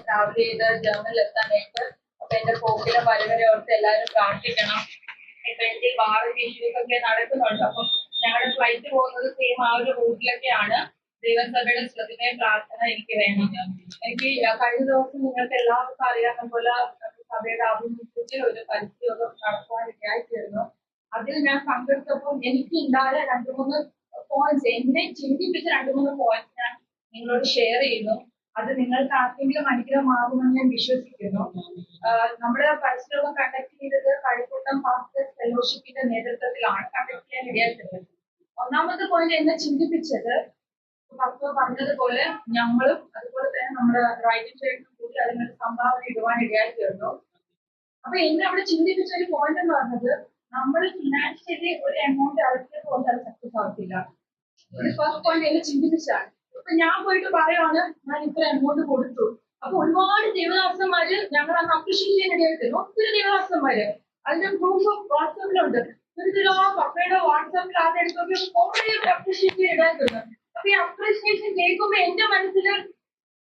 Travel ചെയ്ത് ജർമ്മനിൽ എത്താനായിട്ട്. അപ്പൊ എന്റെ പോക്കിലെ വരവരെ ഓർത്ത് എല്ലാവരും പ്രാർത്ഥിക്കണം. ഇപ്പൊ എനിക്ക് ഭാവിയുടെ ഇഷ്യൂസ് ഒക്കെ നടക്കുന്നുണ്ട്. അപ്പം ഞങ്ങളുടെ ഫ്ലൈറ്റ് പോകുന്നത് സെയിം ആ ഒരു റൂട്ടിലൊക്കെയാണ്. ദൈവസഭയുടെ ശ്രദ്ധയും പ്രാർത്ഥന എനിക്ക് വേണം. എനിക്ക് കഴിഞ്ഞ ദിവസം നിങ്ങൾക്ക് എല്ലാവർക്കും അറിയാവുന്ന പോലെ സഭയുടെ ആഭിമുഖ്യത്തിൽ ഒരു പരിശീലനം നടത്തുവാനിടയായി തീർന്നു. അതിൽ ഞാൻ പങ്കെടുത്തപ്പോൾ എനിക്ക് ഉണ്ടായ 2-3 പോയിന്റ്സ്, എന്നെ ചിന്തിപ്പിച്ച 2-3 പോയിന്റ്സ് ഞാൻ നിങ്ങളോട് ഷെയർ ചെയ്യുന്നു. അത് നിങ്ങൾക്ക് ആർക്കെങ്കിലും അനുഗ്രഹമാകുമെന്ന് ഞാൻ വിശ്വസിക്കുന്നു. നമ്മുടെ പരിശീലനം കണ്ടക്ട് ചെയ്തത് കഴക്കൂട്ടം പാസ്റ്റേഴ്സ് ഫെലോഷിപ്പിന്റെ നേതൃത്വത്തിലാണ് കണ്ടക്ട് ചെയ്യാൻ ഇടയായിട്ടത്. ഒന്നാമത്തെ പോയിന്റ് എന്നെ ചിന്തിപ്പിച്ചത് പറഞ്ഞതുപോലെ ഞങ്ങളും അതുപോലെ തന്നെ നമ്മുടെ റൈറ്റിംഗ് സൈഡിനും കൂടി അതിനൊരു സംഭാവന ഇടുവാൻ ഇടയായി തീർന്നു. അപ്പൊ എന്നെ അവിടെ ചിന്തിപ്പിച്ച ഒരു പോയിന്റ് എന്ന് പറഞ്ഞത്, നമ്മൾ ഫിനാൻഷ്യലി ഒരു എമൗണ്ട് ഇറക്കിയത് അത് സക്സസ് ആവത്തില്ല. ഒരു ഫസ്റ്റ് പോയിന്റ് എന്നെ ചിന്തിപ്പിച്ചാണ്. അപ്പൊ ഞാൻ പോയിട്ട് പറയുവാണ് ഞാൻ ഇത്ര എമൗണ്ട് കൊടുത്തു. അപ്പൊ ഒരുപാട് ദേവദാസന്മാര് ഞങ്ങൾ അന്ന് അപ്രീഷിയേറ്റ് ചെയ്യാൻ ഇടയായിട്ടിരുന്നു. ഒത്തിരി ദേവദാസന്മാര് അതിന്റെ പ്രൂഫ് ഓഫ് വാട്സാപ്പിലുണ്ട്. പപ്പയുടെ വാട്സാപ്പിൽ അതെടുത്തൊക്കെ കുറെ അപ്രീഷിയേറ്റ് ചെയ്യാൻ ഇടയായിട്ടുണ്ട്. അപ്പൊ ഈ അപ്രീഷിയേഷൻ കേൾക്കുമ്പോ എന്റെ മനസ്സിൽ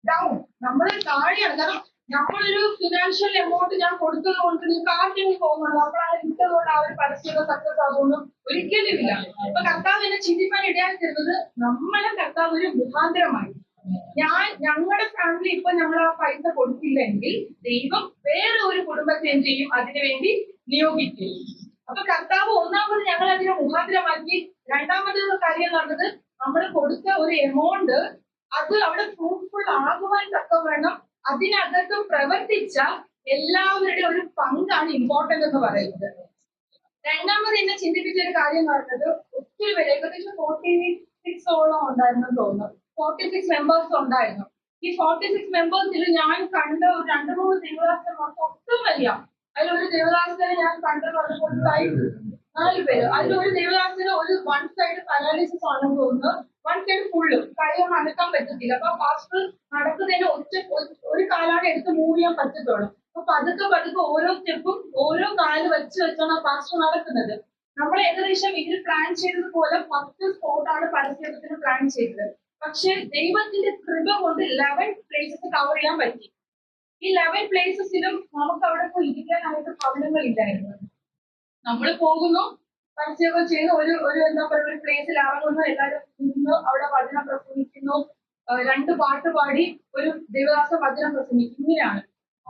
ഡൗൺ, നമ്മൾ താഴെയാണ്. കാരണം നമ്മളൊരു ഫിനാൻഷ്യൽ എമൗണ്ട് ഞാൻ കൊടുത്തത് കൊണ്ട് നിങ്ങൾക്ക് ആർക്കെങ്കിലും തോന്നുന്നു നമ്മളാണ് ഇട്ടതുകൊണ്ട് ആ ഒരു പരസ്യം സക്സസ് ആകുമെന്ന് ഒരിക്കലും ഇല്ല. അപ്പൊ കർത്താവ് എന്നെ ചിന്തിക്കാൻ ഇടയായി തരുന്നത് നമ്മളെ കർത്താവ് ഒരു മുഖാന്തരമായി. ഞങ്ങളുടെ ഫാമിലി ഇപ്പൊ ഞങ്ങൾ ആ പൈസ കൊടുത്തില്ലെങ്കിൽ ദൈവം വേറെ ഒരു കുടുംബത്തെ എന്ത് ചെയ്യും, അതിനുവേണ്ടി നിയോഗിക്കും. അപ്പൊ കർത്താവ് ഒന്നാമത് ഞങ്ങൾ അതിനെ മുഖാന്തരമാക്കി. രണ്ടാമതൊരു കാര്യം എന്ന് പറഞ്ഞത്, നമ്മൾ കൊടുത്ത ഒരു എമൗണ്ട് അത് അവിടെ ഫ്രൂട്ട്ഫുൾ ആകുവാൻ തക്കവണ്ണം അതിനകത്ത് പ്രവർത്തിച്ച എല്ലാവരുടെയും ഒരു പങ്കാണ് ഇമ്പോർട്ടന്റ് എന്ന് പറയുന്നത്. രണ്ടാമത് എന്നെ ചിന്തിപ്പിച്ച ഒരു കാര്യം എന്ന് പറയുന്നത്, ഒത്തിരി പേര് ഏകദേശം 46 ഉണ്ടായിരുന്നു തോന്നുന്നു. 46 മെമ്പേഴ്സ് ഉണ്ടായിരുന്നു. ഈ 46 മെമ്പേഴ്സിൽ ഞാൻ കണ്ട ഒരു 2-3 ദേവദാസന്മാർക്ക് ഒട്ടും വലിയ, അതിലൊരു ദേവദാസനെ ഞാൻ കണ്ടത് 4 പേര്. അതിലൊരു ദേവദാസന് ഒരു 1 സൈഡ് പാരാലിസിസ് ആണെന്ന് തോന്നുന്നു, 1 സൈഡ് ഫുള്ള് കൈയൊന്നും അനക്കാൻ പറ്റത്തില്ല. അപ്പൊ പാസ്റ്റർ നടക്കുന്നതിന് ഒരു കാലാണ് എടുത്ത് മൂവ് ചെയ്യാൻ പറ്റത്തുള്ളൂ. അപ്പൊ പതുക്കെ ഓരോ സ്റ്റെപ്പും ഓരോ കാല് വെച്ചാണ് പാസ്റ്റർ നടക്കുന്നത്. നമ്മൾ ഏകദേശം ഇതിൽ പ്ലാൻ ചെയ്തതുപോലെ 10 സ്പോട്ടാണ് പരസ്യത്തിന് പ്ലാൻ ചെയ്തത്. പക്ഷെ ദൈവത്തിന്റെ കൃപ കൊണ്ട് 11 പ്ലേസസ് കവർ ചെയ്യാൻ പറ്റി. ഈ 11 പ്ലേസസിലും നമുക്ക് അവിടെ പോയി ഇരിക്കാനായിട്ട് ഭവനങ്ങൾ ഇല്ലായിരുന്നു. നമ്മൾ പോകുന്നു, പരസ്യമൊക്കെ ചെയ്യുന്നു, ഒരു എന്താ പറയുക, ഒരു പ്ലേസിൽ ഇറങ്ങുന്നു, എല്ലാവരും നിന്ന് അവിടെ വചനം പ്രസംഗിക്കുന്നു, 2 പാട്ട് പാടി ഒരു ദേവദാസ വചനം പ്രസംഗിക്കും. ഇങ്ങനെയാണ്.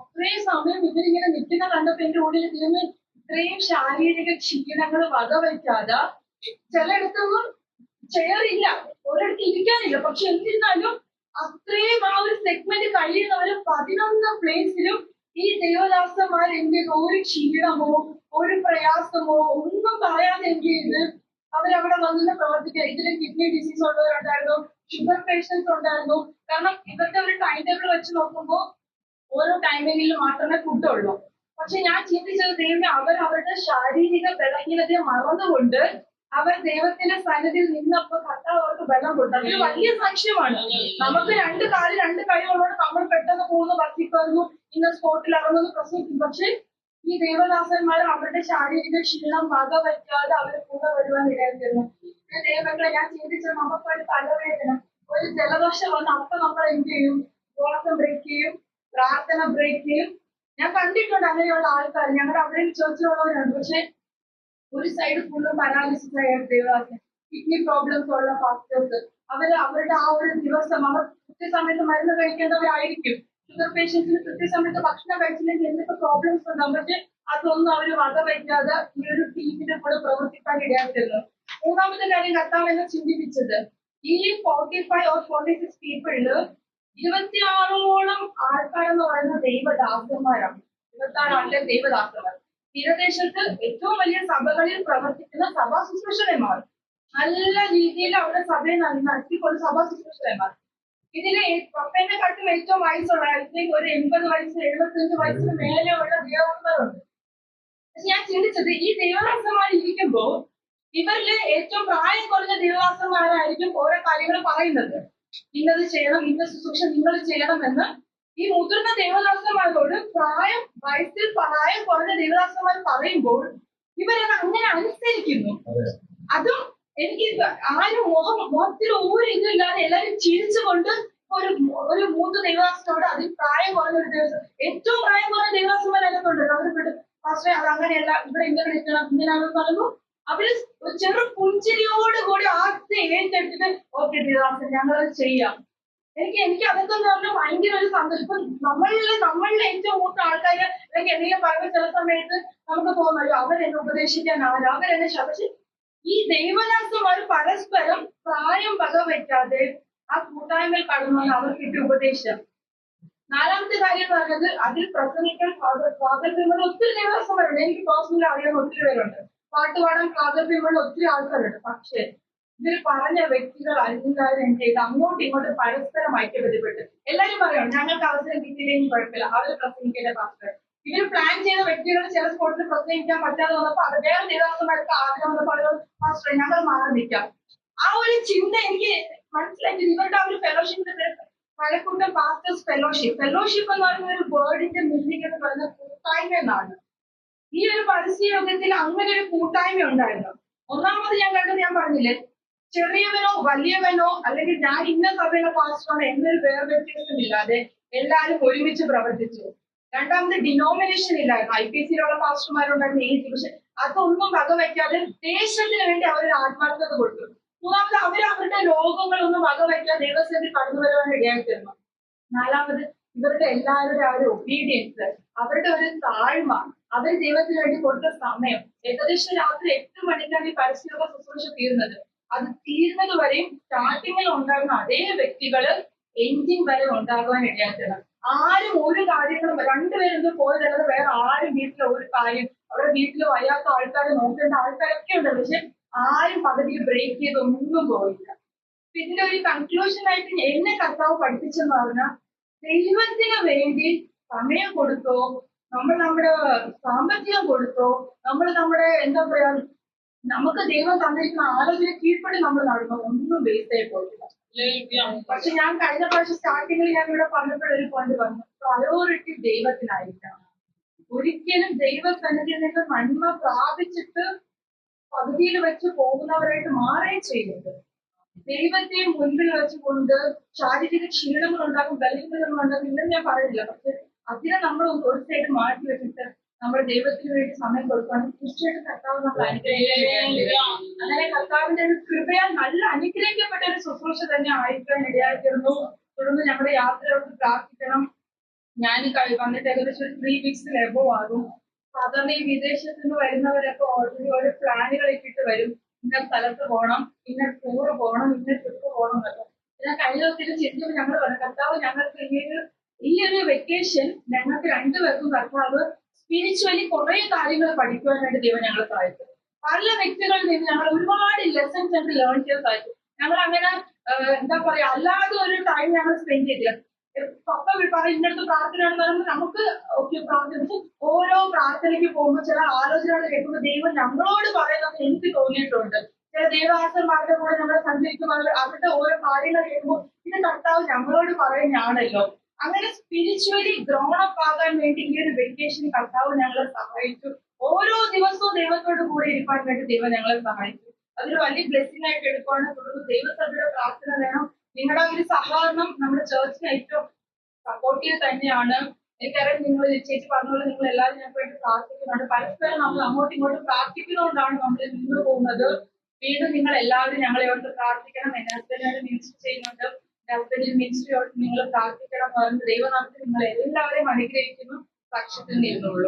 അത്രയും സമയം ഇവരിങ്ങനെ നിൽക്കുന്ന കണ്ടപ്പോ എന്റെ ഉള്ളിൽ ഇതിന് ഇത്രയും ശാരീരിക ക്ഷീണങ്ങൾ വകവയ്ക്കാതെ, ചിലയിടത്തൊന്നും ചെയറില്ല, ഒരിടത്ത് ഇരിക്കാനില്ല. പക്ഷെ എന്നിരുന്നാലും അത്രയും ആ ഒരു സെഗ്മെന്റ് കഴിയുന്നവര് 11 പ്ലേസിലും ഈ ദേവദാസന്മാർ എന്ത് ചെയ്തു, ഒരു ക്ഷീണമോ ഒരു പ്രയാസമോ ഒന്നും പറയാതെ എന്ത് ചെയ്ത് അവരവിടെ വന്ന് പ്രവർത്തിക്കുക. ഇതിൽ കിഡ്നി ഡിസീസ് ഉള്ളവരുണ്ടായിരുന്നു, ഷുഗർ പേഷ്യൻസ് ഉണ്ടായിരുന്നു. കാരണം ഇവരുടെ ഒരു ടൈം ടേബിൾ വെച്ച് നോക്കുമ്പോൾ ഓരോ ടൈമിങ്ങിൽ മാത്രമേ ഫുഡ് ഉള്ളൂ. പക്ഷെ ഞാൻ ചിന്തിച്ചത്, ദൈവം അവരുടെ ശാരീരിക ബലഹീനതയെ മറന്നുകൊണ്ട് അവർ ദൈവത്തിന്റെ സന്നിധിയിൽ നിന്നപ്പോൾ കർത്താവ് അവർക്ക് ബലം കൊടുത്തു. അതൊരു വലിയ സാക്ഷ്യമാണ്. നമുക്ക് 2 കാല് 2 കൈകളോട് നമ്മൾ പെട്ടെന്ന് പോകുന്നു, ഭക്തിക്കുന്നു, ഇന്ന സ്പോട്ടിൽ ഇറങ്ങുന്നു, പ്രസംഗിക്കും. പക്ഷെ ഈ ദേവദാസന്മാർ അവരുടെ ശാരീരിക ക്ഷീണം വകവയ്ക്കാതെ അവരെ കൂടെ വരുവാൻ ഇടയായിരുന്നു. ദൈവമക്കളെ, ഞാൻ ചിന്തിച്ചത് നമുക്കൊരു തലവേദന, ഒരു ജലദോഷം വന്ന് അപ്പൊ നമ്മൾ എന്ത് ചെയ്യും, ഉപവാസം ബ്രേക്ക് ചെയ്യും, പ്രാർത്ഥന ബ്രേക്ക് ചെയ്യും. ഞാൻ കണ്ടിട്ടുണ്ട് അങ്ങനെയുള്ള ആൾക്കാർ, ഞങ്ങളുടെ അവിടെ ചേർച്ചിലുള്ളവരുണ്ട്. പക്ഷെ ഒരു സൈഡ് ഫുള്ളും പാരാലിസിസ് ആയ ദേവദാസൻ, കിഡ്നി പ്രോബ്ലംസ് ഉള്ള പാസ്റ്റേഴ്സ്, അവരുടെ ആ ഒരു ദിവസം അവർ കൃത്യസമയത്ത് മരുന്ന് കഴിക്കേണ്ടവരായിരിക്കും. ഷുഗർ പേഷ്യൻസിന് കൃത്യസമയത്ത് ഭക്ഷണം കഴിച്ചില്ലെങ്കിൽ എന്തൊക്കെ പ്രോബ്ലംസ് ഉണ്ടാവും. പക്ഷെ അതൊന്നും അവർ വകവയ്ക്കാതെ ഈ ഒരു ടീമിന്റെ കൂടെ പ്രവർത്തിക്കാൻ ഇടയായിട്ടില്ല. മൂന്നാമത്തെ കാര്യം കർത്താവ് എന്നെ ചിന്തിപ്പിച്ചത്, ഈ 45 or 46 പീപ്പിളില് 26ഓളം ആൾക്കാരെന്ന് പറയുന്ന ദൈവദാസന്മാരാണ്. 26 ദൈവദാസന്മാർ. തീരദേശത്ത് ഏറ്റവും വലിയ സഭകളിൽ പ്രവർത്തിക്കുന്ന സഭാ ശുശ്രൂഷകന്മാർ, നല്ല രീതിയിൽ അവരുടെ സഭയെ നടത്തിക്കൊണ്ട് സഭാ ശുശ്രൂഷകന്മാർ. ഇതിലെ പപ്പേനെക്കാട്ടും ഏറ്റവും വയസ്സുള്ള ഒരു 80 വയസ്സ് 75 വയസ്സിന് മേലെയുള്ള ദേവദാസന്മാരുണ്ട്. പക്ഷെ ഞാൻ ചിന്തിച്ചത്, ഈ ദേവദാസന്മാർ ഇരിക്കുമ്പോ ഇവരില് ഏറ്റവും പ്രായം കുറഞ്ഞ ദേവദാസന്മാരായിരിക്കും ഓരോ കാര്യങ്ങൾ പറയുന്നത്. ഇന്നത് ചെയ്യണം, ഇന്ന ശുശ്രൂഷ നിങ്ങൾ ചെയ്യണമെന്ന് ഈ മുതിർന്ന ദേവദാസന്മാരോട് വയസ്സിൽ പ്രായം കുറഞ്ഞ ദേവദാസന്മാർ പറയുമ്പോൾ ഇവരത് അങ്ങനെ അനുസരിക്കുന്നു. അതും എനിക്ക് ആരും മുഖത്തിൽ ഒരു ഇതില്ലാതെ എല്ലാവരും ചിരിച്ചുകൊണ്ട് ഒരു ഒരു മൂന്ന് ദൈവാസനോട് അതിൽ പ്രായം കുറഞ്ഞ ഒരു ദിവസം ഏറ്റവും പ്രായം കുറഞ്ഞ ദൈവാസന്മാർ അതിനകത്തുണ്ട്. അവർ പെട്ടു പക്ഷേ അത് അങ്ങനെയല്ല, ഇവിടെ ഇങ്ങനെ നിൽക്കണം ഇങ്ങനെയാണെന്ന് പറഞ്ഞു. അവര് ഒരു ചെറു പുഞ്ചിരിയോട് കൂടി ആദ്യം ഏറ്റെടുത്തിട്ട് ഓക്കെ ദൈവാസൻ ഞങ്ങളത് ചെയ്യാം. എനിക്ക് അതൊക്കെ എന്ന് പറഞ്ഞാൽ ഭയങ്കര ഒരു സന്തോഷം. ഇപ്പൊ നമ്മളിലെ ഏറ്റവും മൂത്ത ആൾക്കാര് അല്ലെങ്കിൽ എന്തെങ്കിലും പറയുന്ന ചില സമയത്ത് നമുക്ക് തോന്നല്ലോ അവരെന്നെ ഉപദേശിക്കാനാവില്ല, അവരെന്നെ പക്ഷെ ഈ ദൈവദാസന്മാർ പരസ്പരം പ്രായം വകവയ്ക്കാതെ ആ കൂട്ടായ്മയിൽ കടന്നു വന്ന് അവർക്ക് കിട്ടിയ ഉപദേശം. നാലാമത്തെ കാര്യം പറഞ്ഞത് അതിൽ പ്രസംഗിക്കാൻ സ്വാതന്ത്ര്യമുള്ള ഒത്തിരി ദൈവദാസന്മാരുണ്ട്. എനിക്ക് പേഴ്സണലി അറിയാൻ ഒത്തിരി പേരുണ്ട്. പാട്ടുപാടാൻ സ്വാതന്ത്ര്യമുള്ള ഒത്തിരി ആൾക്കാരുണ്ട്. പക്ഷേ ഇവർ പറഞ്ഞ വ്യക്തികൾ എല്ലാവരും എന്ത് ചെയ്ത് അങ്ങോട്ടും ഇങ്ങോട്ടും പരസ്പരം ഐക്യബന്ധപ്പെട്ട് എല്ലാരും പറയണം ഞങ്ങൾക്ക് അവസരം കിട്ടിയില്ലെങ്കിൽ കുഴപ്പമില്ല, അവർ പ്രസംഗിക്കേണ്ട പാസ്റ്റർ. ഇവർ പ്ലാൻ ചെയ്ത വ്യക്തികൾ ചില സ്പോട്ടിൽ പ്രസംഗിക്കാൻ പറ്റാതെ വന്നപ്പോൾ അത് വേറെ ദൈവദാസന്മാർക്ക് ആഗ്രഹം വന്നപ്പോൾ പാസ്റ്റർ ഞങ്ങൾ മാറി നിൽക്കാം. ആ ഒരു ചിന്ത എനിക്ക് മനസ്സിലാക്കി. ഇവരുടെ ആ ഒരു ഫെലോഷിപ്പിന്റെ പേര് മലക്കുട്ടം പാസ്റ്റേഴ്സ് ഫെലോഷിപ്പ്. ഫെലോഷിപ്പ് എന്ന് പറയുന്ന ഒരു വേർഡിന്റെ മീനിങ് എന്ന് പറയുന്ന കൂട്ടായ്മ എന്നാണ്. ഈ ഒരു പരസ്യയോഗത്തിൽ അങ്ങനെ ഒരു കൂട്ടായ്മ ഉണ്ടായിരുന്നു. ഒന്നാമത് ഞാൻ കണ്ടത് ഞാൻ പറഞ്ഞില്ലേ, ചെറിയവനോ വലിയവനോ അല്ലെങ്കിൽ ഞാൻ ഇന്ന സഭയിലെ പാസ്റ്ററാണ് എന്നൊരു വേറെ വ്യത്യാസമില്ലാതെ എല്ലാവരും ഒരുമിച്ച് പ്രവർത്തിച്ചു. രണ്ടാമത് ഡിനോമിനേഷൻ ഇല്ലായിരുന്നു. IPC-യിലുള്ള പാസ്റ്റർമാരുണ്ടായിരുന്ന ഏജ്, പക്ഷെ അതൊന്നും വകവയ്ക്കാതെ ദേശത്തിന് വേണ്ടി അവരൊരു ആത്മാർത്ഥത കൊടുത്തു. മൂന്നാമത് അവരുടെ ലോകങ്ങളൊന്നും വകവയ്ക്കാതെ ദൈവസേനയിൽ കടന്നു വരുവാൻ ഇടയായിത്തീർന്നു. നാലാമത് ഇവരുടെ എല്ലാവരുടെ ആ ഒരു ഒബീഡിയൻസ്, അവരുടെ ഒരു താഴ്മ, അവർ ദൈവത്തിന് വേണ്ടി കൊടുത്ത സമയം. ഏകദേശം രാത്രി 8 മണിക്കാണ് ഈ പരസ്യയോഗ ശുശ്രൂഷ തീർന്നത്. അത് തീർന്നത് വരെയും സ്റ്റാർട്ടിങ്ങിൽ ഉണ്ടാകുന്ന അതേ വ്യക്തികള് എൻഡിങ് വരെ ഉണ്ടാകുവാൻ ഇടയായിത്തീർന്നു. ആരും ഒരു കാര്യങ്ങളും രണ്ടുപേരും പോയതല്ലാതെ വേറെ ആരും വീട്ടിലെ ഒരു കാര്യം, അവരുടെ വീട്ടിൽ വയ്യാത്ത ആൾക്കാരെ നോക്കേണ്ട ആൾക്കാരൊക്കെ ഉണ്ട്. പക്ഷെ ആരും പകുതിയിൽ ബ്രേക്ക് ചെയ്ത് ഒന്നും പോയില്ല. ഇതിന്റെ ഒരു കൺക്ലൂഷൻ ആയിട്ട് എന്നെ കർത്താവ് പഠിപ്പിച്ചെന്ന് പറഞ്ഞാൽ, ദൈവത്തിന് വേണ്ടി സമയം കൊടുത്തോ, നമ്മൾ നമ്മുടെ സാമ്പത്തികം കൊടുത്തോ, നമ്മൾ നമ്മുടെ എന്താ പറയാ നമുക്ക് ദൈവം തന്നിരിക്കുന്ന ആലോചന കീഴ്പ്പെട്ട് നമ്മൾ നടന്നോ ഒന്നും വേസ്റ്റ് ആയി പോയിട്ടില്ല. പക്ഷെ ഞാൻ കഴിഞ്ഞ പ്രാവശ്യം സ്റ്റാർട്ടിങ്ങിൽ ഞാൻ ഇവിടെ പറഞ്ഞപ്പോഴൊരു പോയിന്റ് പറഞ്ഞു, പ്രയോറിറ്റി ദൈവത്തിനായിരിക്കണം. ഒരിക്കലും ദൈവസന്നിധിയിൽ നിന്ന് നന്മ പ്രാപിച്ചിട്ട് പകുതിയിൽ വെച്ച് പോകുന്നവരായിട്ട് മാറുകയും ചെയ്യുന്നത്. ദൈവത്തെ മുൻപിൽ വെച്ചുകൊണ്ട് ശാരീരിക ക്ഷീണങ്ങൾ ഉണ്ടാകും, ബലഹീനതകളുണ്ടാകും, ഇല്ലെന്ന് ഞാൻ പറയുന്നില്ല. പക്ഷെ അതിനെ നമ്മൾ ഒരു സൈഡ് മാറ്റി വെച്ചിട്ട് നമ്മൾ ദൈവത്തിന് വേണ്ടി സമയം കൊടുക്കുകയാണെങ്കിൽ തീർച്ചയായിട്ടും കർത്താവ് നമ്മൾ അനുഗ്രഹിക്കുകയാണ്. അങ്ങനെ കർത്താവിന്റെ ഒരു കൃപയാൽ നല്ല അനുഗ്രഹിക്കപ്പെട്ട ഒരു ശുശ്രൂഷ തന്നെ ആയിരിക്കാൻ ഇടയായിത്തീർന്നു. തുടർന്ന് ഞങ്ങളുടെ യാത്രയോട് പ്രാർത്ഥിക്കണം. ഞാൻ വന്നിട്ട് ഏകദേശം ഒരു 3 weeks എബോ ആകും. സാധാരണ ഈ വിദേശത്ത് നിന്ന് വരുന്നവരൊക്കെ ഓൾറെഡി ഓരോ പ്ലാനുകളൊക്കെ ഇട്ട് വരും. ഇന്ന സ്ഥലത്ത് പോകണം, ഇന്ന ടൂർ പോകണം, ഇന്ന ട്രിപ്പ് പോകണം എന്നൊക്കെ. ഞാൻ കഴിഞ്ഞ ദിവസം ചിന്തിച്ചപ്പോൾ ഞങ്ങൾ പറഞ്ഞു, കർത്താവ് ഞങ്ങൾക്ക് ഈ ഒരു വെക്കേഷൻ ഞങ്ങൾക്ക് രണ്ടുപേർക്കും കർത്താവ് സ്പിരിച്വലി കുറെ കാര്യങ്ങൾ പഠിക്കുവാനായിട്ട് ദൈവം ഞങ്ങളെ സഹായിച്ചു. പല വ്യക്തികളിൽ നിന്ന് ഞങ്ങൾ ഒരുപാട് ലെസൺസ് ഞങ്ങൾക്ക് ലേൺ ചെയ്യാൻ സാധിച്ചു. ഞങ്ങൾ അങ്ങനെ എന്താ പറയാ അല്ലാതെ ഒരു ടൈം ഞങ്ങൾ സ്പെൻഡ് ചെയ്തില്ല. പപ്പ പറയും ഇന്നടുത്ത് പ്രാർത്ഥനയാണെന്ന് പറയുമ്പോൾ നമുക്ക് ഓക്കെ പ്രാർത്ഥിച്ചു. ഓരോ പ്രാർത്ഥനയ്ക്ക് പോകുമ്പോൾ ചില ആലോചനകൾ കേൾക്കുമ്പോൾ ദൈവം ഞങ്ങളോട് പറയുന്നത് എനിക്ക് തോന്നിയിട്ടുണ്ട്. ചില ദൈവദാസന്മാരുടെ കൂടെ നമ്മൾ സഞ്ചരിക്കുമ്പോൾ അവരുടെ ഓരോ കാര്യങ്ങൾ കേൾക്കുമ്പോൾ ഇത് കർത്താവ് ഞങ്ങളോട് പറയുന്നതാണല്ലോ. അങ്ങനെ സ്പിരിച്വലി ഗ്രോൺ അപ്പ് ആകാൻ വേണ്ടി ഈ ഒരു വെക്കേഷൻ കർത്താവ് ഞങ്ങളെ സഹായിച്ചു. ഓരോ ദിവസവും ദൈവത്തോട് കൂടെ ഇരിക്കാൻ വേണ്ടി ദൈവം ഞങ്ങളെ സഹായിച്ചു. അതൊരു വലിയ ബ്ലെസ്സിംഗ് ആയിട്ട് എടുക്കുകയാണ്. തുടർന്ന് ദൈവസഭയുടെ പ്രാർത്ഥന വേണം. നിങ്ങളുടെ ഒരു സഹകരണം നമ്മുടെ ചേർച്ചിന് ഏറ്റവും സപ്പോർട്ടീവ് തന്നെയാണ്. എനിക്കറിയാം നിങ്ങൾ ചേച്ചി പറഞ്ഞപോലെ നിങ്ങൾ എല്ലാവരും ഞങ്ങൾക്ക് വേണ്ടി പ്രാർത്ഥിക്കുന്നുണ്ട്. പരസ്പരം നമ്മൾ അങ്ങോട്ടും ഇങ്ങോട്ടും പ്രാർത്ഥിക്കുന്നതുകൊണ്ടാണ് നമ്മൾ നിന്ന് പോകുന്നത്. വീണ്ടും നിങ്ങൾ എല്ലാവരും ഞങ്ങളെ ഓർത്ത് പ്രാർത്ഥിക്കണം. എന്റെ ഹസ്ബൻഡിനോട് മിനിസ്റ്റർ ചെയ്യുന്നുണ്ട്. ഹസ്ബൻഡിന് മിനിസ്റ്ററിയോട് നിങ്ങൾ പ്രാർത്ഥിക്കണം. ദൈവനാമത്തിൽ നിങ്ങൾ എല്ലാവരെയും അനുഗ്രഹിക്കുന്നു. സാക്ഷ്യത്തിൽ നിന്നുള്ളൂ.